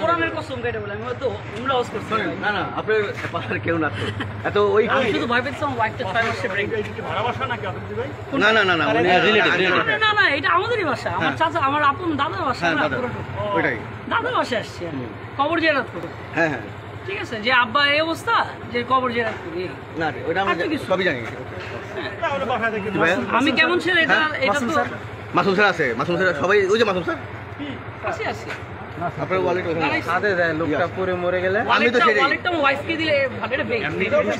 কোরআনের কসম কেটে বলে আমি হয়তো উমরা ওয়াজ করছি না না আপনার পাড়ার কেউ না তো এত ওই আমি শুধু ভয় পেয়েছিলাম ওয়াইফটা 6 মাসে ব্রেক ভাড়া বাসা নাকি আপনি ভাই? না না না না না না এটা আমাদেরই বাসা আমার চাচা আমার আপন দাদার বাসা হ্যাঁ না দাদা ওইটাই দাদার বাসায় আসছি আমি কবর জিয়ারত করব হ্যাঁ হ্যাঁ ঠিক আছে যে আব্বা এই অবস্থা যে কবর জিয়ারত করি না ওইটা আমরা সবই জানি তাহলে বাসা থেকে আমি কেমন ছেলে এটা এটা তো মাসুম স্যার আছে মাসুম স্যার সবাই ওই যে মাসুম স্যার আসি আসি আপনার ওয়ালেট ওখানে সাথে দেয় লোকটা পরে মরে গেলে আমি তো সেটাই ওয়ালেটটা আমার ওয়াইফকে দিলে ভালো এটা বেক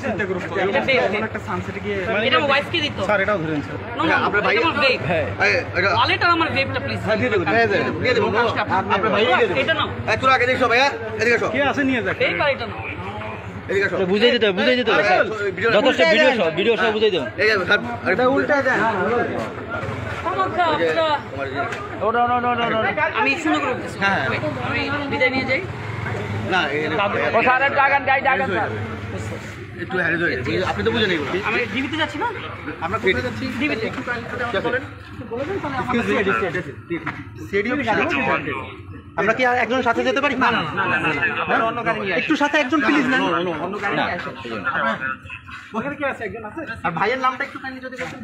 চিন্তা করুন এটা বেক একটা সানসেটে গিয়ে এটা আমার ওয়াইফকে দিত স্যার এটাও ধরেন স্যার আপনার ভাই আমার বেক ওয়ালেট আর আমার বেকটা প্লিজ হ্যাঁ দিয়ে দেবো দিয়ে দেবো আপনার ভাই দিয়ে দেবো এটা নাও একটু আগে দেখো ভাইয়া এদিকে আসো কে আছে নিয়ে যাক এই পার এটা নাও এদিকে আসো বুঝাই দিতে হবে যথেষ্ট ভিডিও সব বুঝাই দেবেন এই স্যার এটা উল্টা যায় ওটা আমি সুন্দর করে বলতেছি হ্যাঁ আমি বিদায় নিয়ে যাই না ও স্যারের জাগান গাই জাগান একটু হ্যারিজ হয়ে গেছে আপনি তো বুঝেন এগুলো আমি ডিবিতে যাচ্ছি না আমরা কোথায় যাচ্ছি ডিবিতে আমরা কি আর একজন সাথে যেতে পারি না না অন্য গাড়ি নিয়ে একটু সাথে একজন প্লিজ না অন্য গাড়ি নিয়ে আসো ওখানে কি আছে একজন আছে আর ভাইয়ের নামটা একটু কাইন্ডলি যদি বলতেন